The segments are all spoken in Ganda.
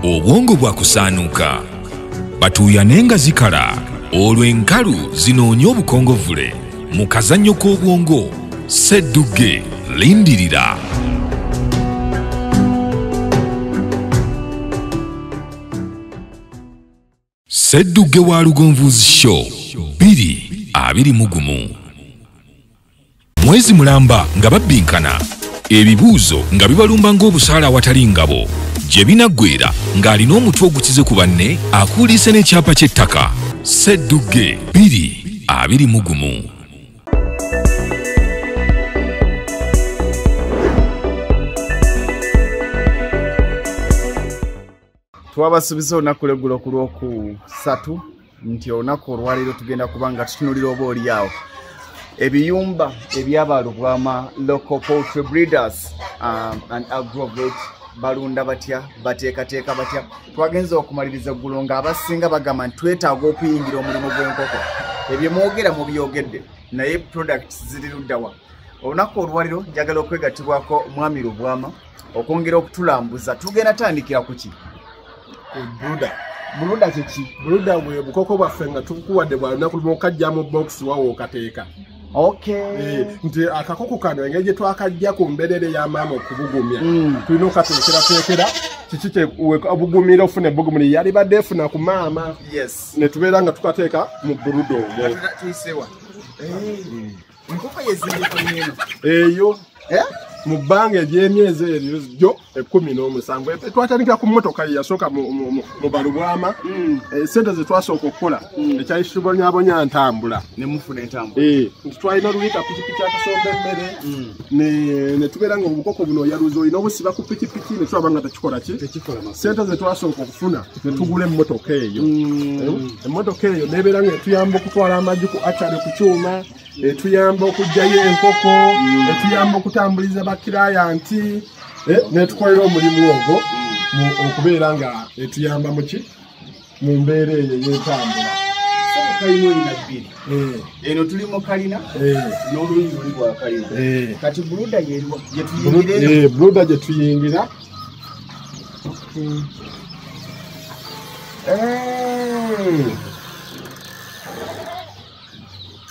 obwongo bwakusaanuuka batuuya nenga zikala olwo enkalu zinoonya obukongovule mu kazannyo k'obwongo Ssedduge lindirira. Ssedduge wa Lugonvuzi Show 2021. Mwezi mulamba nga babbinkana, ebibuuzo nga bibalumba ng'obusaala awatali ngabo, gye binaggweera ng'alina omutwe ogukize ku banne akuulise n'ekyapa ky'ettaka. Ssedduge 2021. Twabasuubiza olunaku lw'eggulo ku Lwokusatu nti olunaku olwaleero tugenda kuba nga tutunuulira oba oliawo ebiyumba ebyabalubwama local poultry breeders and agrovet balunda batya bateekateeka batya. Twagenza okumaliriza eggulo ng'abasinga bagamba nti twetaaga okuyingira omulimu gw'enkoko. Ebyo mwogera mu byogedde naye products ziri luddawa. Olunaku olwaleero njagala okwegattibwako Mwami Lubwama okwongera okutulambuza. Tugenda tandikira ku ki? Buluda kiki? Buluda bwe bukoko bwaffe nga tukuwadde bwa lunaku lumu okajja mu box wawo okateeka. Okay. Nti akakoko kano engeri gye twakajja ku mberere ya maama okubugumya. Tulina okateekerateekera kiki obugumira ofune bugumira yali badde efuna ku maama. Yes. Ne tubeera nga tukateeka mu buluda omwo. Tuyisewa. Enkoko yezindiko nneno. Eyo. Mu bbanga ery'emyezi eryo 17 twatandika ku mmotoka yasooka mu Balubwama. Sente ze twasooka okukola ekyayisibonyabonya ntambula ne mufuna entambula. Nti twalina luyita pikipiki akasomba emmere ne tubeera nga obukoko buno yaluza olina obusiba ku pikipiki ne tulaba nga tekikola ki. Sente ze twasooka okufuna ne tugula emmotoka eyo. Emmotoka eyo nebeera nga etuyamba okutwala amagi ku atale ku kyuma, etuyamba okugjayo enkoko, etuyamba okutambuliza bakirayanti, ne tukolera omulimu ogwo okubeera nga etuyamba mu ki mu mbeera eyo ey'entambula. Kalina olina bbiri. Eno tuli mu kalina n'oluyinza oli bwa kalina. Kati buluda yetuyingira. Buluda gye tuyingira.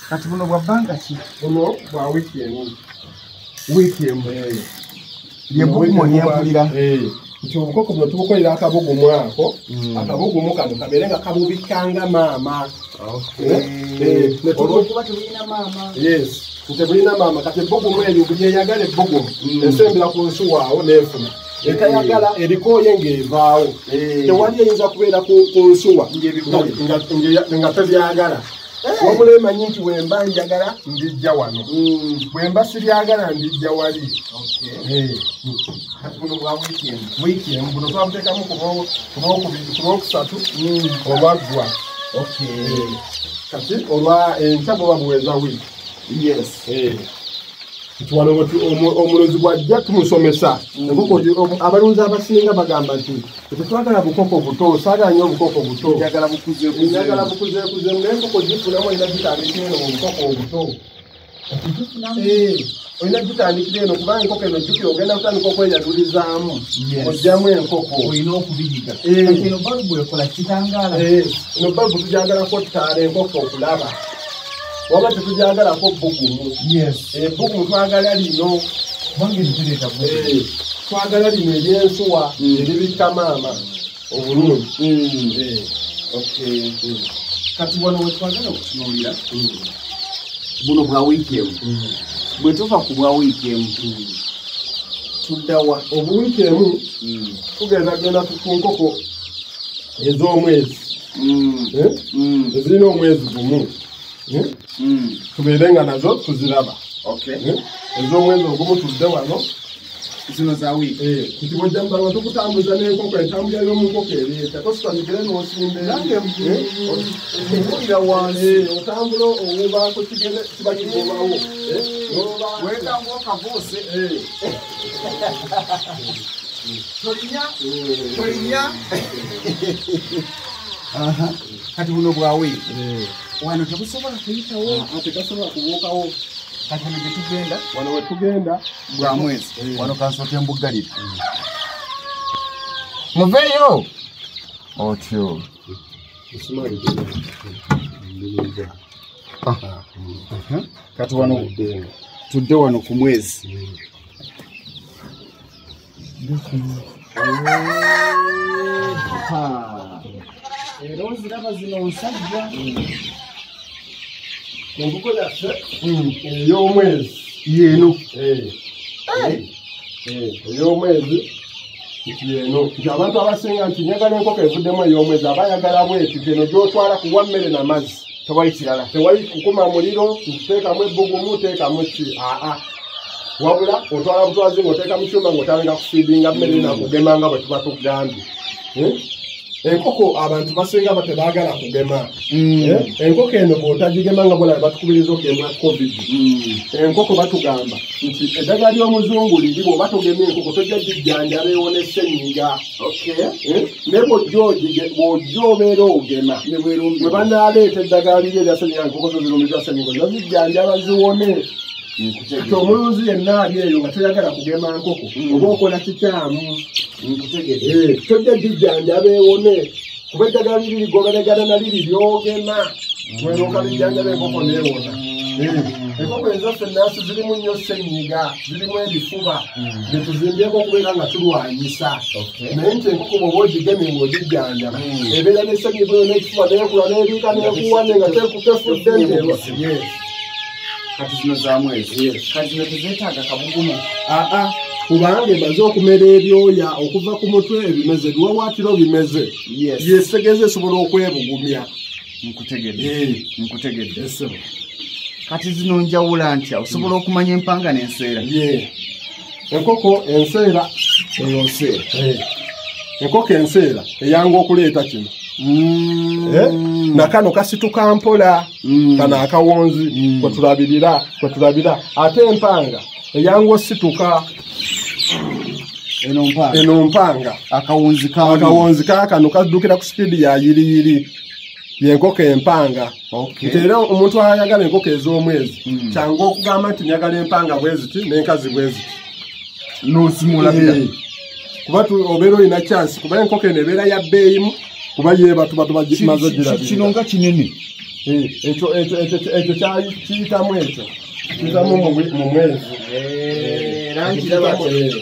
Kati buno bwa bbanga ki? Buno bwa wiiki emu. Ye bugumu lyempulira. Nti obukoko buno tubukolera akabugumu ako. Akabugumu kano kabeere nga kabubikanga maama. Olwokuba tebulina maama. Yes. Tebulina maama kati ebbugumu eryo buli eyagala ebbugumu esembera ku nsuwa awo n'efuna. Etayagala erikooye ng'evaawo. Tewali eyinza kubeera ku nsuwa nga tebyagala. Wabula emanyi nti bwemba njagala ndijja wano. Bwemba siryagala ndijja wali. Buno bwa wiiki emu buno twabuteekamu ku Lwokusatu olwaggwa. Kati olwa enkya buba buweza wiiki. Yes. Nti wano omulozi bw'ajja tumusomesa. Abalunzi abasinga bagamba nti tetwagala bukoko buto, saagala nnyo obukoko buto. Njagala bukuzeekuze n'enkoko gifunamu olina gitandikira eno mu bukoko obuto. Olina gitandikira eno kubanga enkoko eno jjukira ogenda kutandika okweyadulizaamu. Ojjamu enkoko. Olina okubiyiga. Eno balubu ekola kitangaala. Eno balubu tujagalako ttaala enkoko okulaba. Waba tetujagalako bbugumu. Ebbugumu twagala lino. Twagala lino ery'ensuwa eribikka maama obulungi. Kati wano we twagala okutunuulira buno bwa wiiki emu. Bwe tuva ku bwa wiiki emu tuddawa. Obuwiiki emu tugenda ku nkoko ez'omwezi ezirina omwezi gumu. Tubeere nga nazo tuziraba. Ez'omwezi ogumu tudde wano. Zino za wiiki. Kiti bw'ojja mubanga tukutambuza n'enkoko entambula y'omu nkoko ereeta. Tositandikire n'osimbe. Mpulira wansi. Otambula owubaako kiba kigobawo. Weetambula okabuuse. Tolinya. Kati buno bwa wiiki. Wano tebusobola kuyitawo. Tekasobola kubuukawo. Kati wano gye tugenda. Wano we tugenda. Bwa mwezi. Wano kansooke mbuggalira. Muveeyo. Otyo. Kati wano tudde wano ku mwezi. Era oziraba zino nsajja. Enkuko yaffe ey'omwezi Yeno. Ey'omwezi eno nti abantu abasinga nti njagala enkoko evuddemu ey'omwezi abayagala bweti eno gy'otwala kuwa mmere n'amazzi. Tewali kirala. Tewali kukuma muliro nteekamu ebbugumu teekamu ki wabula otwala butwazi ng'oteeka mu kyuma ng'otandika kufiidinga mmere nakugema nga bwe tuba tugambye. Enkoko abantu basinga batebaagala kugema. Enkoko eno bw'otagigema nga bwolaba batukubiriza okugema COVID. Enkoko batugamba nti eddagala ly'omuzungu liri bw'oba togema enkoko tojja gijjanjaba ewona essenyiga. Naye bw'ojja obeera ogema bwe banaaleeta eddagala liri erya ssenyiga enkoko zo zirumiza ssenyiga zo zijjanjaba ziwone. Kati omulunzi yenna ali eyo nga toyagala kugema nkoko oba okola kikyamu. Tojja gijjanjaba ewone kuba eddagala liri ligoberegana na liri lyogema weroka lijjanjaba enkoko neewona. Enkoko ezaffe ennansi zirimu nnyo ssenyiga zirimu ebifuba bye tuzimbyeko okubeera nga tulwanyisa. Naye nti enkoko bw'oba ogigemye ng'ogijjanjaba ebeera n'essenyiga eyo n'ekifuba neekula n'ebiika n'ekuwane nga tefudde nterwa. Kati zino za mwezi. Kati zino tezeetaaga kabugumu. Kubanga emaze okumera ebyoya okuva ku mutwe ebimeze ebiwawaatiro bimeze. Yeesegeze esobola okwebugumya. Nkutegedde. Kati zino njawula ntya osobola okumanya empanga n'enseera. Enkoko enseera eyo nseera. Enkoko enseera eyanga okuleeta kino. Nakano kasituka mpola kano akawonzi kwetulabira ate empanga eyanga osituka eno mpanga akawonzi kakano kaddukira ku sipiidi ya yiriyiri yenkoko empanga. Nti era omuntu ayagala enkoko ez'omwezi kyangu okugamba nti nyagala empanga bweziti n'enkazi bweziti n'osimulabira kuba obeera olina chansi kuba enkoko eno ebeera ya bbeeyimu kuba yeeba tuba tubagimaze girabira. Kino nga kinene. Ekyo kiyitamu ekyo. Kiyitamu mu mwezi.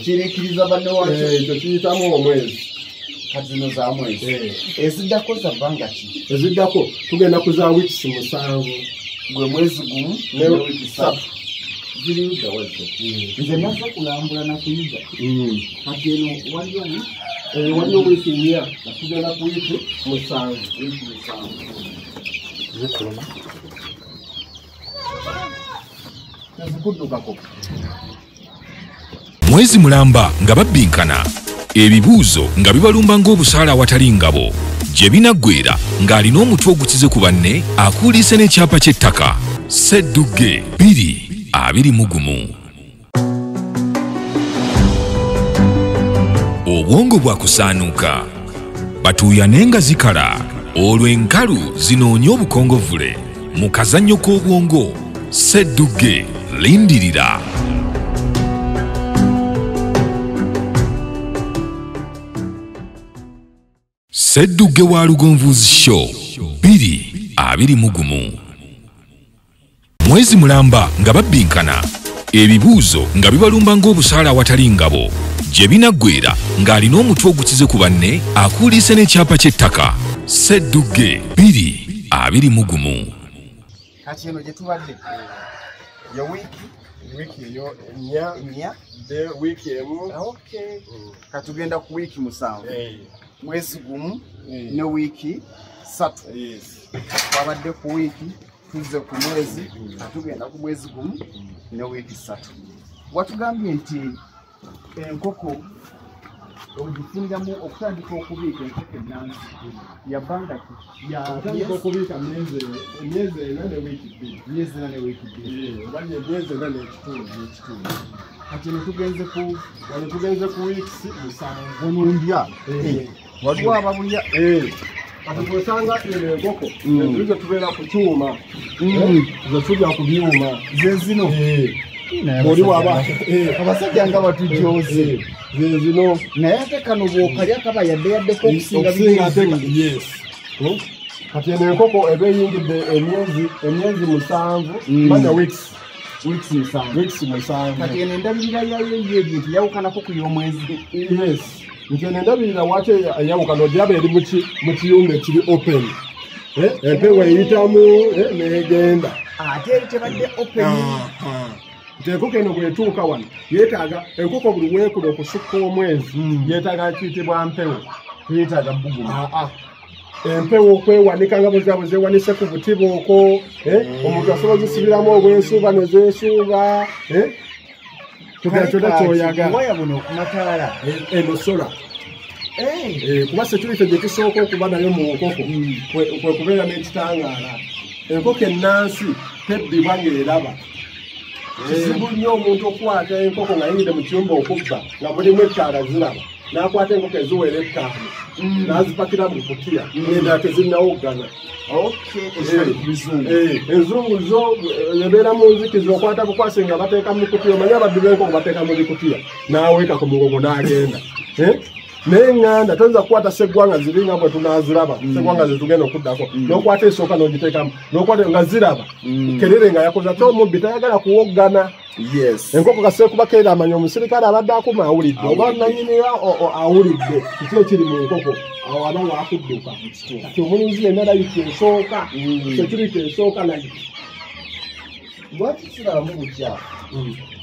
Kireekiriza banne wakyo. Ekyo kiyitamu omwezi. Kati zino za mwezi. Eziddako za bbanga ki? Eziddako tugenda ku za wiikisi 7. Gwe mwezi gumu ne wiiki 3. Ziriyuga wazzo. Nze naza kulambula na kuyiga. Kati eno waliwo waliwo wiiki 4 tugenda ku wiiki 7. Zikuluma. Zikuddukako. Mwezi mulamba nga babbinkana ebibuuzo nga bibalumba ng'obusaala awatali ngabo gye binaggweera ng'alina omutwe ogukize ku banne akuuliise n'ekyapa ky'ettaka Sseddugge 221. Obwongo bwakusaanuuka batuuyane nga zikala olwo enkalu zinoonye obukongovule mu kazannyo k'obwongo Sseddugge lindirira. Sseddugge wa Lugonvuzi Show 221. Mwezi mulamba nga babbinkana ebibuuzo nga bibalumba ng'obusaala awatali ngabo gye binaggweera ng'alina omutwe ogukize ku banne akuuliise n'ekyapa ky'ettaka Sseddugge 221. Kati eno gye tubadde ya wiiki eyo ennya de wiiki emu. Katugenda ku wiiki 7. Mwezi gumu ne wiiki 3. Twabadde ku wiiki tuzze ku mwezi tugenda ku mwezi gumu ne wiiki 3. Watugambye nti enkoko ogifuniramu okutandika okubiika enkoko ennansi yabbanga yatandika okubiika emyezi 4 ne wiiki 2. Oba emyezi 4 n'ekitundu. Kati tugenze ku wiikisi 7. Onundya waliwo ababulya. Kati bw'osanga enkoko ezo tubeera ku kyuma ze tulya ku byuma ze zino buli waba abasajja nga batujooze zino naye ate kano bw'okalya kaba yaddeko okusinga yes kati eno enkoko eba eyingidde emyezi 7 manya weeks 7 kati eno endabirira yayo yebyo teyawukanako ku y'omwezi yes nti eno endabirira waki eyawukana ogiraba eri mu kiyumba ekiri open empewo eyitamu negenda ate eri tebadde open nti enkoko eno bwetuuka wano yeetaaga enkoko buli weekula okusukka omwezi yeetaaga kiyitibwa mpewo tuyetaaga bbugumu empewo okwewanika nga bwe zeewanise ku butiba okwo omuntu asobola zisibiramu obwensuuba ne zeesuuba kugira kyonna kyoyagala waya buno okumataala eno sola kuba security gye tusooka okuba nayo mu nkoko kwe kubeera n'ekitangaala enkoko ennansi tebbibwa ng'eraba kizibu nnyo omuntu okukwata enkoko ng'ayingidde mu kiyumba okubba nga mulimu ettaala ziraba n'akwata enkoko eziwera 5 n'azipakira mu kutiya endala tezinnawoggana enzungu zo ebeera mu nzikizi okwata bukwasi nga bateeka mu kutiya omanye abaddu b'enkoko bateeka mu bikutiya n'aweeka ku mugongo n'agenda naye eŋŋanda toyinza kukwata seggwanga ziri nga bwe tunaaziraba seggwanga zetugenda okuddako n'okwata esooka n'ogiteekamu n'okwata nga ziraba kerere nga yakoza ate omubbi tayagala kuwoggana enkoko kaseekuba keera amanya omusirikale abadde akuma awulidde oba nanyinira awulidde kiki ekiri mu nkoko awo aba waakudduka kati omulunzi yenna layiti esooka security esooka layiti lwaki kirabamu bukyafu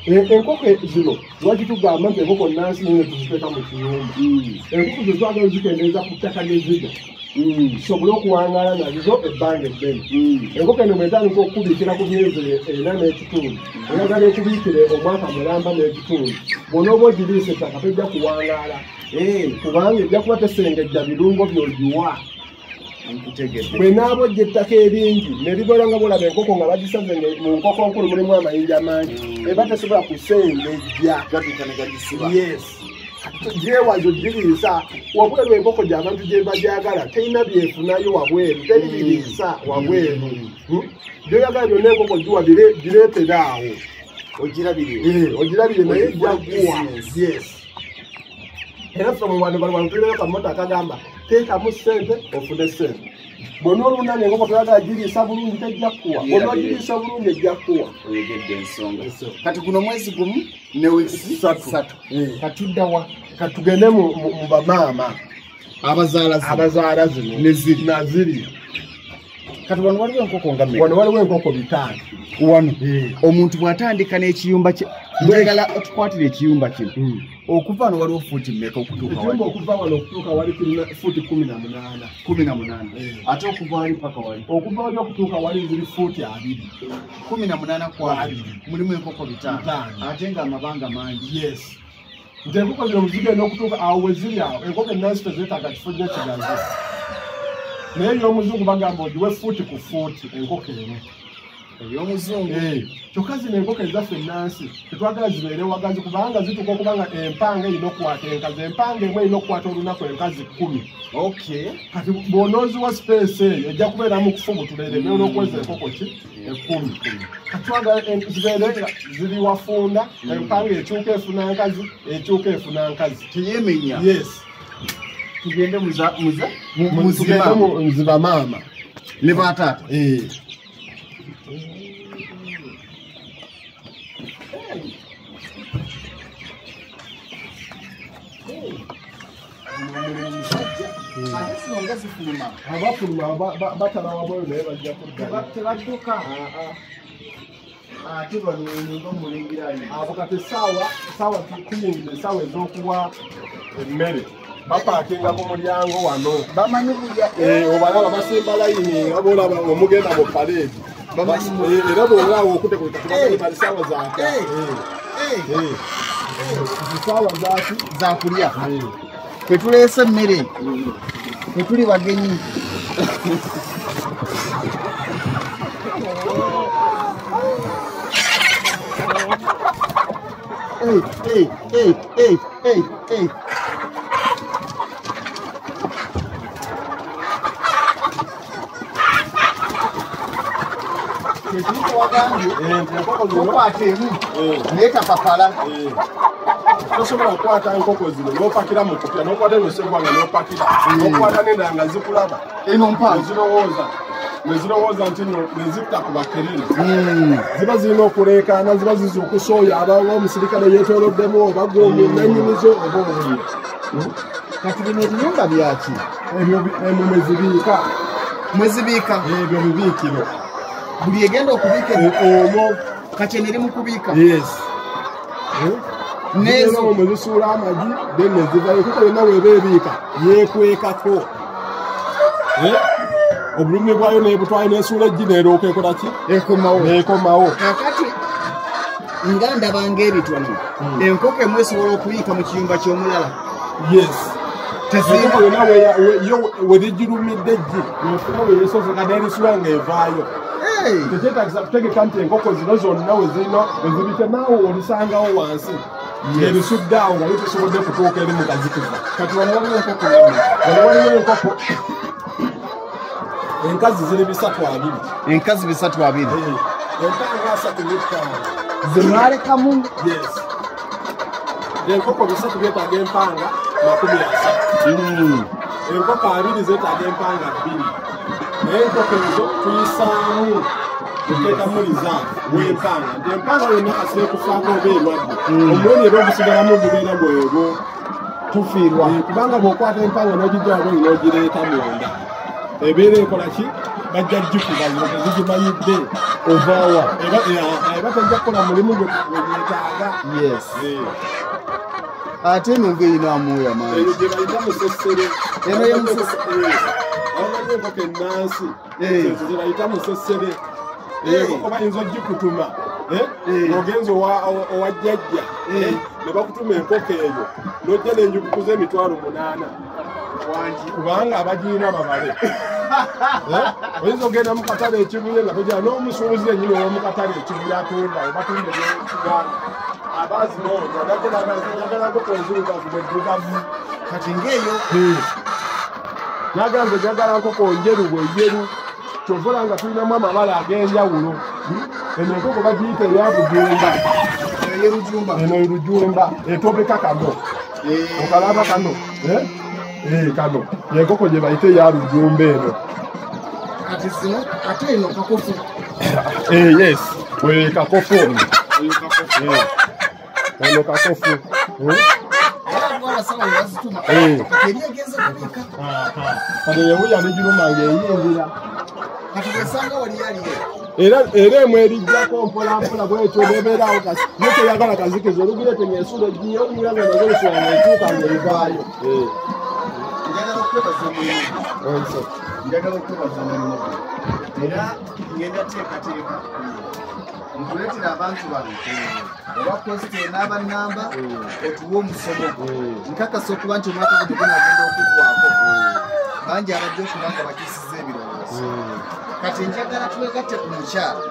enkoko zino lwaki tugamba nti enkoko nnansi nene tuziteeka mu kiyumba enkoko zo twagala zikendeeza ku ttaka lyeziga kisobole okuwangaala nazo ebbanga eddene enkoko eno bwetandika okukubiikira ku myezi 4 n'ekitundu oyagala ekubiikire omwaka mulamba n'ekitundu bw'onooba ogiriisa ettaka tojja kuwangaala kubanga ejja kuba tesengejja birungo by'ogiwa bwenaaba ojja ettaka eringi neribeera nga bolaba enkoko nga bagisaze mu nkoko nkulu mulimu amayinja mangi eba tesobola kusengejja gyewazo giriisa wabweru enkoko gy'abantu gye bagyagala terina byefunayo wabweru teri biriisa wabweru gyoyagala byonna enkoko giwa gireetera awo ogirabire naye jaguwa era ffe mu bantu bali tulina kamoto akagamba teekamu ssente ofune ssente bwonna olundanga enkoko toyagala giriisa bulungi tejja kuwa bwonna giriisa bulungi ejja kuwa oyogedde ensonga kati guno mwezi gumu ne wiiki 3 katuddawa katugende mu bamaama abazaala zino naziri kati wano waliwo enkoko nga wano waliwo enkoko 5 wano omuntu bw'atandika n'ekiyumba kye njagala otukwatire ekiyumba kino okuva wano waliwo fuuti mmeka okutuuka okuva wano okutuuka wali kirina fuuti 18 ate okuva wali paka wali okuva wali okutuuka wali ziri fuuti 18 kwabiri mulimu enkoko 5 ate nga amabanga mangi nti enkoko zino zigenda okutuuka awo we ziri awo enkoko ennansi tezeetaaga kifo nnyo kigazi naye eby'omuzungu bagamba ogiwe fuuti ku fuuti enkoko emu eby'omuzungu kyokka zino enkoko ezaffe ennansi tetwagala zibeere wagazi kubanga zituuka okuba nga empanga erina okukwata enkazi empanga emu erina okukwata olunaku enkazi 10 kati bw'onooziwa sipeesi eyo ejja kubeera mu kufubutula eremewe n'okweza enkoko ki 10 kati twagala zibeere nga ziri wafunda empanga ekyuka efuna nkazi ekyuka efuna nkazi teyemenya tugende muziba maama ne bataata abafuluma batala wabweyo naye bajja kudda tebadduka ate banonga omulengerayo abo kati saawa tuyingire esaawa ez'okuwa emmere bapaakinga ku mulyango wano bamanyi kulya obalaba basimba layini nga boolaba omugenda mu paleedi era bwolaawo okutekulitatubaali saawa zaaka saawa zaaki zakulya kwetuleese emmere kwetuli bagenyi Ekiko wagambye okwata emu naye kapapala tosobola okukwata enkoko zino n'opakira mu kupya n'okwata enosegwanga n'opakira n'okwata n'endala nga zikulaba eno mpa nezirowooza nti nezikta ku bakerere ziba zirina okuleekaana ziba ziza okusooya ababa omusirikale yeetooloddemu oba gomye nanyinizo oba obuye kati bino ebiyumba byaki ebyo mwezibiika ebyo bibiikiro buli egenda okubiika omwo kati eneri mu kubiika nezo mwe zisuula amagi then nezivayo kuko yonna weeba ebiika yeekwekako obulumi bwayo nebutwayo nesuula eggi neerooka ekola ki neekomawo kakati nga ndabanga ebitono enkoko emu esobola okuyiika mu kiyumba ky'omulala enkoko yonna werijirumidde eggi nefuna werisoseka nerisuula ngaevaayo tekyetagisa kutegeka nti enkoko zino zonna wezibite naawe olisangawo wansi erisudde awo nga litusobodde kutuuka eri mugazikuva kati waliwo enkoko enkazi ziri 320 enkazi 320 empanga 35 zimwalekamu enkoko 3 zetaaga empanga 30 enkoko 2 zetaaga empanga 2 naye enkoko ezo tuyisaamu tuteekamu rizaavu w'empanga nti empanga yonna kasire kufaako oba erwadde omwene era ogusigalamu ogubeera bwebwo tufiirwa kubanga bw'okwata empanga n'ogijjako n'ogireeta munda ebeera ekola ki bajja jjukuba zino tezigimayidde ovaawa eba tajja kukola mulimu gweyeetaaga ate eno ng'erina amuoya mangi eyo gye bayita musesere eno yemusesere abamanyi enkoko ennansi ezo ze bayita musesere enkoko bayinza ogikutuma ogenza owa jjajja ne bakutuma enkoko eyo n'ojja n'enjukukuza emitwalo 8 kubanga abagiina babale oyinza ogenda mu katale ekibuye nga togera n'omusuubuzi ennyini ow'omukatale ekibuye atunda obatunda ebyokuganda abazinoonya njagala nkoko enzirugavu bweddugavu kati ng'eyo njagala nze njagala nkoko njeru bweyeru kyovola nga tulinamu amabala ag'enjawulo eno enkoko bagiyita eyabujumba eno erujumba etobeka kano okalaba kano kano yenkoko gye bayite eyarujumba eno kati zino ate eno kakofu yes kakofu eno kakofu kati yewuya negirumanga eyingira era emu erijjako mpolampola bwekyo nebeerawo kasi ye teyagala kazikiza olugirete ngeensula egiye omulanga nazolusula neetuuka ngaerivaayo njagala okwebaza muno era ngenda teekateeka nkuleetera abantu bano oba posite n'abannamba otuwa omusomo nkakasa okuba nti omwaka guno gunagenda okuggwako bangi abajja okuba nga bakiisiza ebirowoozo kati njagala twegatte ku mukyala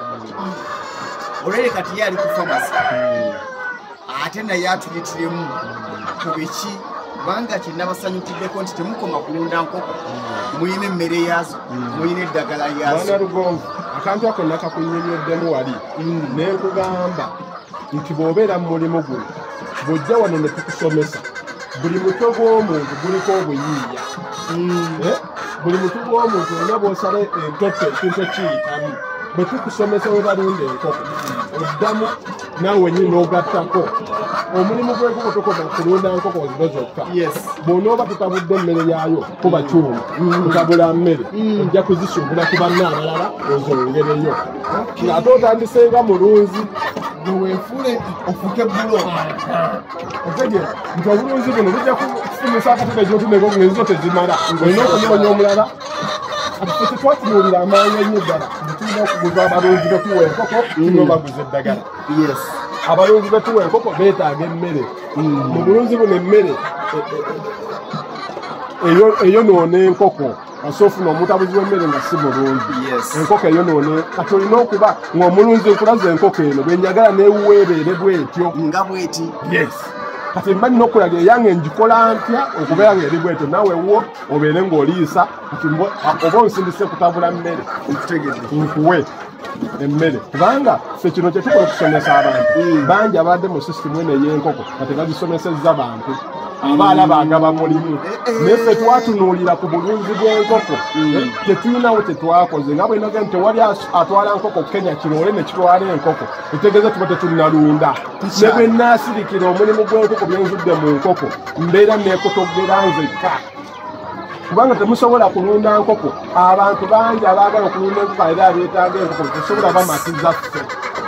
olwere kati ye ali ku famasi ate naye atuyitiremu ku biki kubanga kinabasanyukiddeko nti temukoma kulunda nkoko muyina emmere yaazo muyina eddagala yaazo mwana lugonvu akantu ako nakakunnyonnyoddemu wali nenkugamba nti bw'obeera mu mulimu guno bw'ojja wano ne tukusomesa buli mutwe gw'omuntu guliko obuyiiya buli mutwe gw'omuntu olina bw'osala entoto ekintu ekiyitamu bwe tukusomesa we balunda enkoko oddamu naawe nyini n'ogattako omulimu gw'enkoko tokoma kulunda nkoko zino zokka bw'onooba tutabudde emmere yaayo kuba kyuma tutabula mmere ojja kuzisuubula ku banna abalala ozongereyo ate otandisenga mulunzi weefule ofuke bulo otegera nti obulunzi buno bujja kufunyisa akatebe gyotuneko ngenzo tezimala olina okunoonya omulala tetwatunuulira amanyi ennyo ddala tulina okuguza abalunzi betuwa enkoko tulina baguza eddagala abalunzi betuwa enkoko beetaaga emmere mu bulunzi buno emmere eyonoona enkoko asofuna omutabuzi w'emmere nga si mulungi enkoko eyonoone kati olina okuba ng'omulunzi nkulaza enkoko eno bwenjagala neewuweebeere bwetyo nga bweti kati mba nina okulaga eyange njikola ntya okubeera ng'eri bwetyo naawe wo obeere ng'oliisa kati oba onsindise kutabula mmere nkuwe emmere kubanga ffe kino kye tukola okusomesa abantu bangi abadde mu sisitimu eno ey'enkoko kati bazisomesezza bantu abaala bagaba mulimu naye ffe twatunuulira ku bulunzi bw'enkoko tetulinawo kye twakoze nga bwe noga nti tewali atwala nkoko Kenya kiroole ne kitwala enkoko etegeeza tuba tetunnalunda ne bwe nnaasirikira omulimu gw'enkoko byenvudde mu nkoko mbeera neekotogera nzekka kubanga temusobola kulunda nkoko abantu bangi abaagala okulunda enkoko era abeetaaga enkoko tesobola bamatiza ffe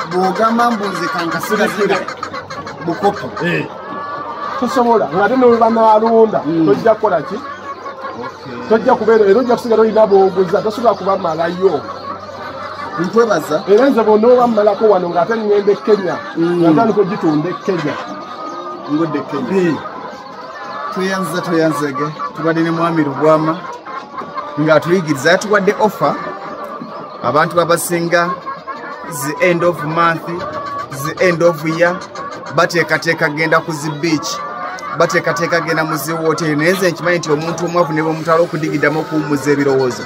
bw'ogamba mbuze kankasirazira bukopo tosobola ngate ne banaalunda tojja kukola ki tojja kubeera era ojja kusigala olina booguza tosobola kubamalayo nkwebaza era nze bonna obammalako wano ng'ate ŋŋenda e Kenya ng'atandika ogitunda e Kenya ngodde Kenya tweyanzege tubadde ne mwami Lubwama ng'atuyigiriza yatuwadde offer abantu abasinga zi end of month zi end of year bateekateeka genda ku zi beach bateekateeka genda mu zi wooteri naye nze nkimanyi nti omuntu omwavu ne bwemutwala okudigiddamu okuwummuza ebirowoozo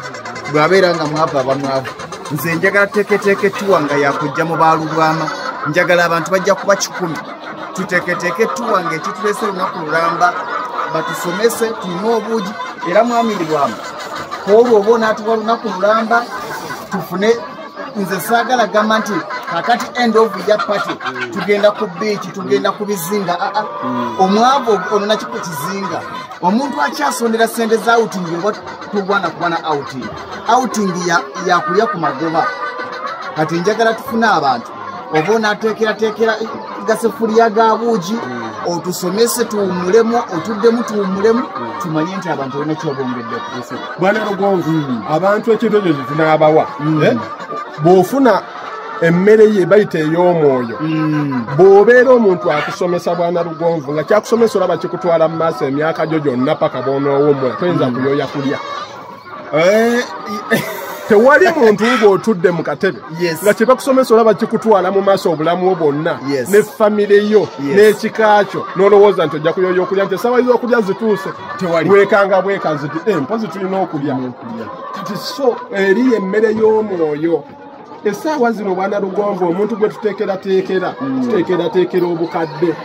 bw'abeera nga mwavu abamwavu nze njagala tuteeketeeke tuwa nga yakujja mu Baalubwama njagala abantu bajja kuba 100 tuteeketeeke tuwa nga ekituleese lunaku lulamba batusomese tulina obuugi era mwami Lubwama olwo oba onaatuwa lunaku lulamba tufune nze saagala gamba nti kakati end of year party tugenda ku beach tugenda ku bizinga omwavu ono nakiko kizinga omuntu akyasondera sente za outing oba tugwana kubana outing yakulya ku magoba kati njagala tufune abantu oba onaateekerateekera gasefuliya ga buugi otusomese tuwummulemu otuddemu tuwummulemu tumanye nti abantu olina kyobongeddeko bwana Lugonvu abantu ekintu ekyo tunaabawa bw'ofuna emmere ye bayita ey'omwoyo bw'obeera omuntu akusomesa bwana Lugonvu nga kyakusomesa olaba kikutwala mu maaso emyaka gyo gyonna paka bw'onoowomwoyo toyinza kuyooya kulya tewali muntu ng'otudde mu katebe nga kye bakusomesa olaba kikutwala mu maaso obulamu bwo bwonna ne famire yo n'ekika kyo n'olowooza nti ojja kuyooya okulya nti essaawa z'okulya zituuse bwekanga bwekazi ti mpozi tulina okulya kati so eri emmere y'omwoyo essaawa zino bwana Lugonvu omuntu gwe tuteekerateekera obukadde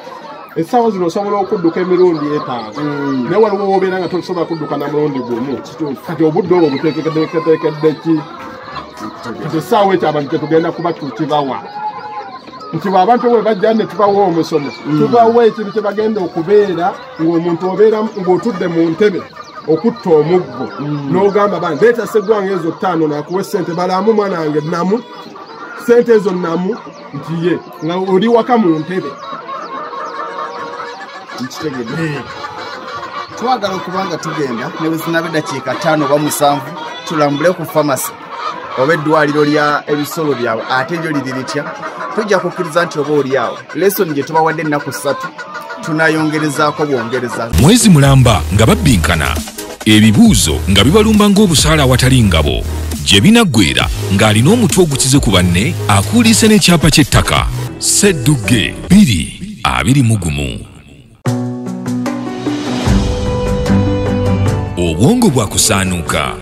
essaawa zino osobola okudduka emirundi 5 naye waliwo wobeera nga tosobola kudduka na mulundi gumu kati obudde obwo buteekeddeki kati essaawa ekyo abantu tetugenda kuba tukibawa nti abantu bwe bajja ne tubawa omusomo tubawa ekintu kye bagenda okubeera ng'omuntu obeera ng'otudde mu ntebe okutta omuggo n'ogamba bana leeta seggwange ezo 5 nakuwa essente balaamu mwana wange namu sente ezo namu nti ye nga oli waka mu ntebe nkitegedde twagala okubanga tugenda ne bwe zinaaba eddakiika 5 oba 7 tulambule ku famasi oba eddwaliro lya ebisolo byabwe ate lyo liri litya tujja kukkiriza nti oba oli awo lesoni gye tubawadde ennaku 3 tunayongerezaako bwongereza mwezi mulamba nga babbinkana ebibuuzo nga bibalumba ng'obusaala awatali ngabo gye binaggweera ng'alina omutwe ogukize ku banne akuulise n'ekyapa ky'ettaka Ssedduge 221 obwongo bwakusaanuuka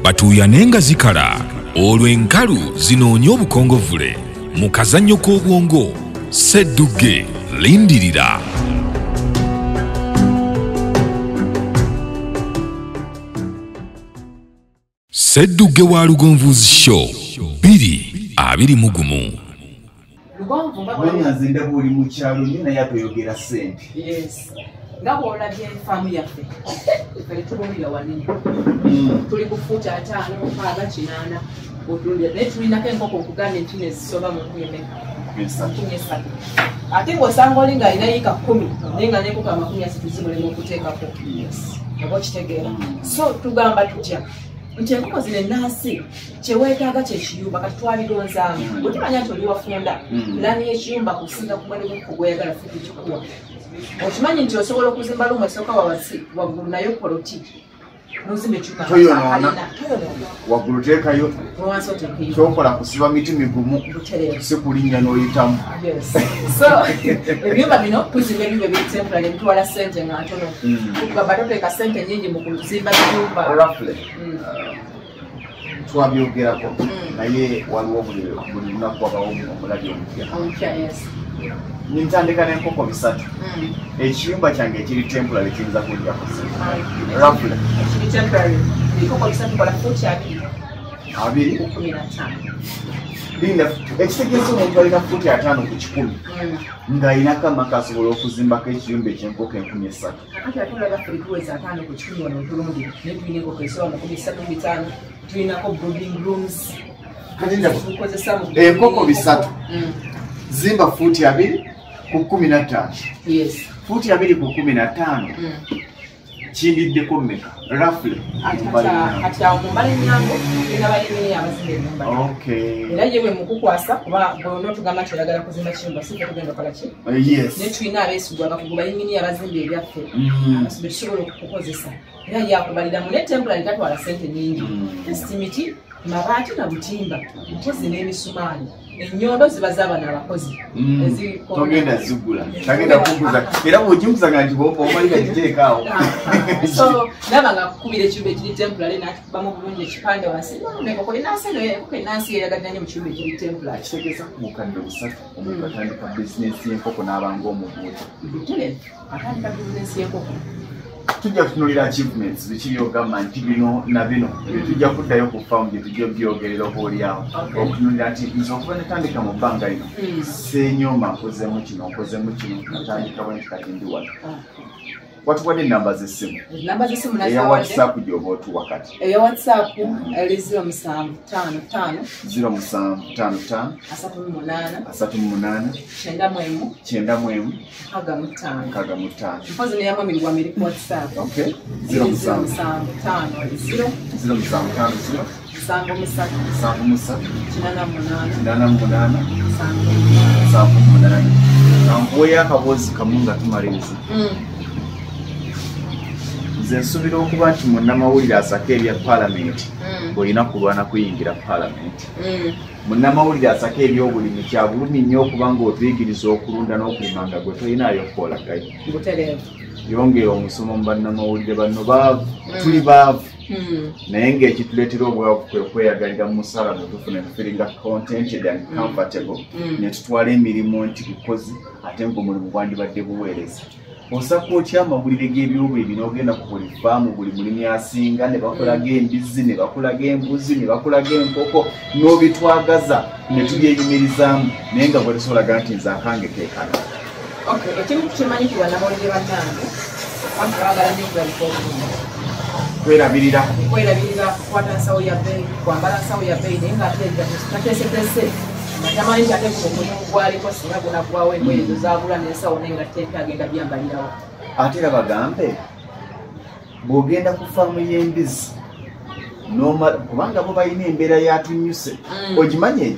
batuuyane nga zikala olwo enkalu zinoonye obukongovule mu kazannyo k'obwongo Ssedduge lindirira Ssedduge wa Lugonvuzi Show 221 Lugonvu mwenyaze ndaba oli mu kyalo nnyo naye atoyogera ssente nga bw'olabye faamu yaffe kale tubulira wanene tuli ku fuuti 5 mukaaga 8 otulira naye tulinako enkoko okugamba nti nezisoba mu 13 ate ng'osanga oli ng'alina yiika 10 naye nga n'enkoko 30 zimulema okuteekako oba okitegeera so tugamba tutya nti enkoko zino ennansi kyeweetaaga kyekiyumba kati twabironzaamu otimanya nti oli wafunda pulaani y'ekiyumba kusinga ku mulimu kugweyagala ffe tukikuwa okimanyi nti osobola okuzimba lumu esooka waggulu nayo poloti nozimba ekyuma waggulu teekayo kyokola kusiba miti migumu si kulinnya n'oyitamu so ebyumba bino tuzimba ebyumba ebitempulale bitwala ssente nga ntono tugamba toteeka ssente nnyingi mu kuzimba ebyumba twabyogerako naye waliwo buli lunaku wabawo omulabyo omupya nintandika n'enkoko 3 ekiyumba kyange ekiri temporary kiyinza kulyako linda ekitegeeza omuntu alina futi 5 ku 10 ng'alinako amaka asobola okuzimbako ekiyumba eky'enkoko 30. Enkoko 3 zimba futi 2 ku 15. Futi 2 ku 15 kindiddeko mmeka roughly ati awo kumbala ennyango tulina balimi abazimba ennyumba era yewe mukukwasa kuba bw'onootugamba nti oyagala kuzimba kiyumba sife tugenda kola ki naye tulina abeesigwa abakugu bayingini abazimba ebyaffe abasumbe tusobola okukukozesa era yakubalira mu netempula litatwala sente nyingi esitimiti mabaati na butimba mpozi n'emisumaali ennyondo ziba z'abana abakozi togenda zigula tagenda kuguza era bw'okimusanga nti omalira giteekaawo so naba nga kukubira ekiyumba ekiri temporary nakikubamu bulungi ekipande wansi nekoko enansi eno ekoko enansi eragadanye mu kiyumba ekiri temporary kitegeeza ku bukadde 3 omuntu atandika bizinesi y'enkoko n'abanga omubuuto butere atandika bizinesi y'enkoko tujja kutunulira achievements bikiri ogamba nti bino na bino tujja kuddayo ku faamu gye tujja byogerera obaoliawo okutunulira nti nze okuba netandika mu bbanga lino seenyoma nkozemu kino natandika bwenti kati ndi wano watuwadde ennamba z'essimu eya whatsapp gy'oba otuwa kati eya whatsapp eri 0755 0755 38 91 95 mpozi neyamu emirwa miri ku whatsapp 0755 kankuweyo akabuuzi kamu nga tumaliriza nze nsuubira okuba nti munnamawulire asaka ebya paalamenti bw'olina kulwana kuyingira paalamenti munnamawulire asaka ebyobulimi kya bulumi nnyo okuba ng'otuyigiriza okulunda n'okulima nga gwe tolinaayo kukolagayo yongera omusomo mu bannamawulire banno baavu tuli baavu naye ng'ekituleetera obwavu kwe kweyagalira mu musaala mutuufu ne tufiringa contented and comfortable ne tutwala emirimu nti bukozi ate ng'omulimu gwandibadde buweereza osaka otya amawulire g'ebyobulimi n'ogenda ku buli faamu buli mulimi asinga ne bakulaga embizi ne bakulaga embuzi ne bakulaga enkoko n'obitwagaza ne tubyeyimirizaamu naye nga bwe tusolaga nti nze akange keekana ekimu tukimanyi ki bannamawulire bannange abantu baagala nnyo kwerabirira kukwata nsawo ya bbeeyi kwambala nsawo ya bbeeyi naye ngateesetese tamanyi nti ate guno omulimu gwaliko singa gunaggwawo engoye zaagula n'ensawo naye nga teeka agenda byambalirawo ate era bagambe bw'ogenda ku faamu y'embizi kubanga bo balina embeera yatunyuse ogimanye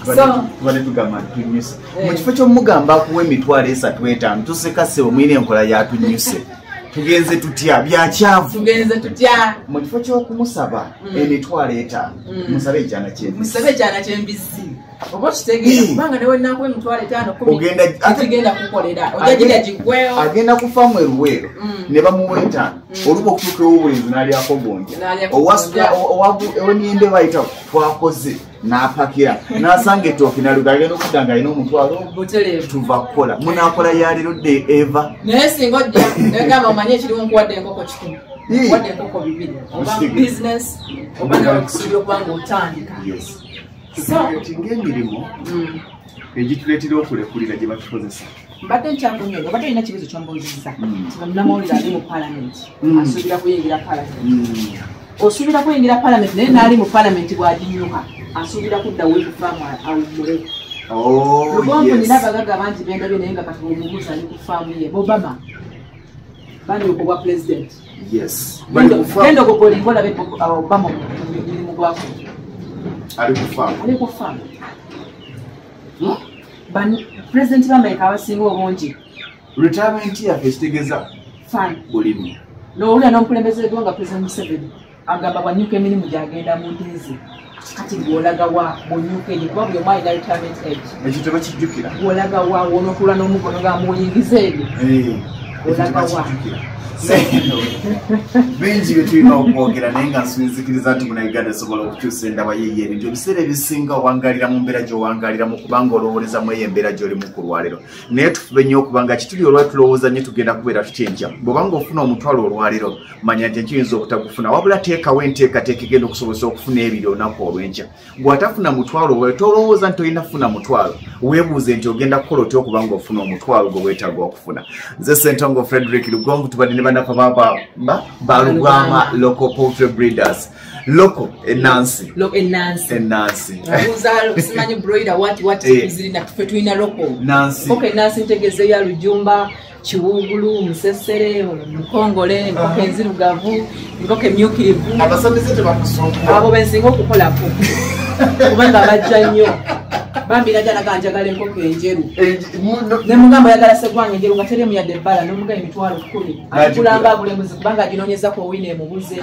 tuba ne tugamba nti tunyuse mu kifo ky'omugamba akuwa emitwalo 3-5 tusekasebo mwine enkola yatunyuse tugenze tutya byakyavu mu kifo ky'okumusaba emitwalo 5 musabe ekyana ky'embizi oba kitegeera kubanga newe nakuwa emitwalo 5 tugenda kukolera ojagira gigwewo agenda kufaamu eruweero ne bamuwa 5 oluba okutuuka ew'obulenzi n'alyako gonja eweniende bayita twakoze n'apakira n'asanga ettooke naluga agenda okudda nga alina omutwalo tuva kukola munaakola yaleero dde eva naye singa ojja negamba omanye ekiriwo nkuwadde enkoko 10 wadde enkoko 2 oba business oba nakusuubira okuba ng'otandika ng'emirimu egituleetera okulekulira gye batukozesa mbadde nkyakunyoga obadde olina kibuzo kyombuuzizza munnamawulire ali mu paalamenti asuubira kuyingira paalamenti osuubira kuyingira paalamenti naye n'ali mu paalamenti bw'aginyuka asuubira kudda weekufaamu awummule lubongo nina abagaga bangi bendabye naye nga kati omubuuza ali ku faamu ye obama bandiko bwa pulezidenti genda ogogola embola be obama mirimu gwako ali ku faamu pulezidenti b'amerika abasinga obungi retirement yaffe kitegeeza bulimi n'owulira n'omukulembeze w'eggwanga pulezidenti Museveni agamba bwanyuka emirimu gy'agenda mu ntizi kati gw'olaga wa bwonyuka eri kuba buli omu alina retirement age ekyo tebakijjukira gw'olaga wa wonootula n'omukono nga muyingiza ebyo olagawa bingi byetulina okwogera naye nga nsinzikiriza nti munauganda esobola okukyusa endaba yeyo ebintu ebiseera ebisinga owangalira mu mbeera gy'owangaliramu kubanga olowoolezamu eyo embeera gy'olimu ku lwaliro naye tufube nnyo okubanga kituli olwali tulowooza nnyo tugenda kubeera tutyenkya bw'obanga ofuna omutwalo olwaliro manya nti enkiyinza obutagufuna wabula teekawo enteekateeka egenda okusobozesa okufuna ebiri olunaku olw'enkya bw'atafuna mutwalo bwe tolowooza nti olina kufuna mutwalo weebuuze nti ogenda kukola otya okubanga ofuna omutwalo gwe weetaaga okufuna nze Ssentongo Frederick Lugonvu tubadde ne bannaffe balugwama local poultry breeders local enansi simanyi broider wati zirina tufe tulina local koko enansi ntegeeze ya Lujumba Kiwungulu Musesere Mukongole nkoko enzirugavu nkoko emyukirivu abasamize tebakusooka abo bensinga okukolako kubanga bajja nnyo bambi najala ganjagala enkoko enjeru ne mugamba yagala segwanga enjeru nga terimu yadde ebbala n'omuga emitwalo 10 akulamba abulembuzi kubanga aginonyeza ko wine emubuze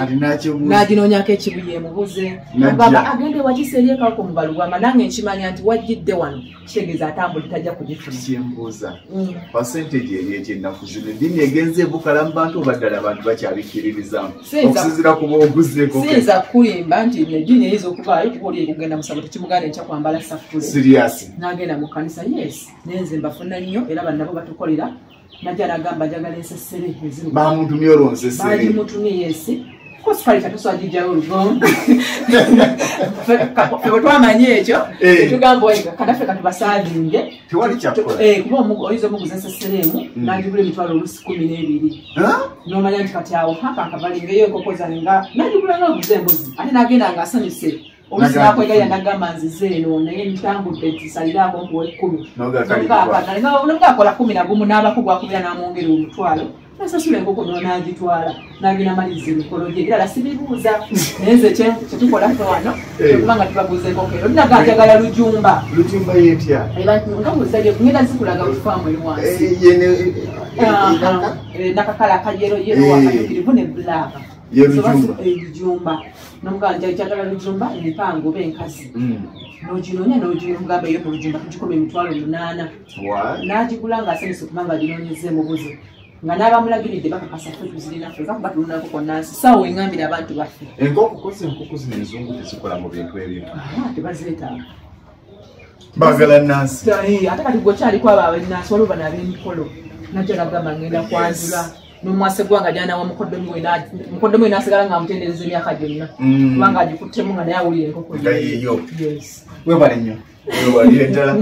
n'aginoonyako ekibuye emubuze mugamba agende wakiseri ekako mu balugwama nange nkimanya nti wajjidde wano kitegeeza atambula tajja kugifuna kyembuuza percentage eri ekyennaku zino eddiini egenze ebukala mu bantu obaddala abantu bakyabikiririzamu okusinziira ku booguzeeko siyinza kulimba nti eddiini eyinza okuvaayo kuba oli ekugenda musabo tekimuganda enkya kwambala safuzi nagenda mu kanisa yes nenze mbafuna nnyo era bannabo batukolera najja nagamba njagala ensesere bamutumye olwonsesere bagimutumye yesi kosikali katuswajijjayo olugonvu febe twamanye ekyo tugamba oyiga kadaffe katubasaavinge tewali kyakola kuba oyinza omuguza ensesere emu nagigula emitwalo olusi 12 nomanya nti kati awo akavalingeyo enkoko zange nga nagigula ngaoguza embuzi ate nagenda nga asanyuse olusiakwegaya nagamba nzize eno naye ntambudde ntisaliraako nkuwe 10 nomugakola 11 n'abakugu akubira n'amwongera omutwalo nasasula enkoko nonagitwala nagina maliza emikolo gye era lasibibuuza naye nze kyetukolako wano kubanga tubabuuza enkoko ero ninaganjagala Lujumba yetya ngabuuzaye ngenda zikulaga bufaamu eri wansi nakakala akajero yero wakanyukirivu ne bulaka Lujumba nomuganja kyagala Lujumba emipango benkazi noginonya mugamba iyo mu Lujumba tugikoma emitwalo 8 n'agigula ng'asanyuse kubanga aginoonyeza emubuze nga n'abamulagiridde bakakasa ffe tuzirina ffe kakuba tulunako konnansi saawa engambira abantu baffe enkoko zino enzungu tezikola mu bintu ebyo tebazeetaaga bagala nnansi ate kati gwekyaliko abo abennansi waliwo bano ab'emikolo najja nagamba ngenda kwanjula n'omwase gwanga janawa mukoddomi we n'asigala ng'amutendereza emyaka gyonna kubanga agikuttemu nga naye awulira enkoko yeyo webale nnyo wewalire ddala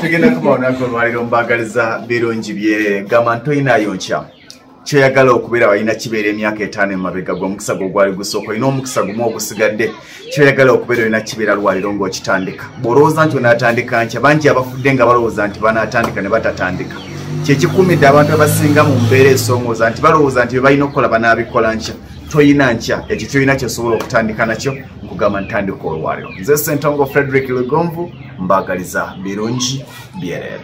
tugenda kuba olunaku olwaliro mbagaliza birungi byerere gamba ntoyinayo nkya kyoyagala okubeera walina kibeera emyaka 5 emabega gwe omukisa gwo gwali gusooka olina omukisa gumu ogusigadde kyoyagala okubeera olina kibeera lwaliro ng'okitandika bw'olowooza nti onaatandika nkya bangi abafudde nga balowooza nti banaatandika ne batatandika kyekikumidde abantu abasinga mu mbeera esongooza nti balowooza nti bye balina okukola banaabikola nkya toyina nkya ekyo kyolina kyosobola okutandika nakyo nkugamba ntandika olwaliro nze Ssentongo Frederick Lugonvu mbagaliza birungi byerere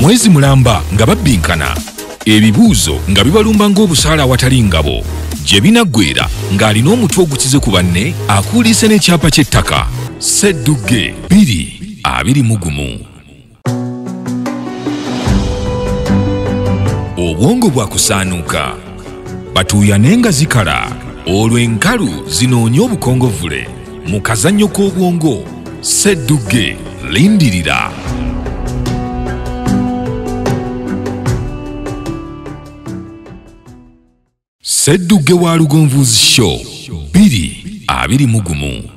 mwezi mulamba nga babbinkana ebibuuzo nga bibalumba ng'obusaala awatali ngabo gye binaggweera ng'alina omutwe ogukize ku banne akuuliise n'ekyapa ky'ettaka Sseddugge 221 obwongo bwakusaanuuka batuuyane nga zikala olwo enkalu zinoonye obukongovule mu kazannyo k'obwongo Sseddugge lindirira Sseddugge wa Lugonvuzi Show 221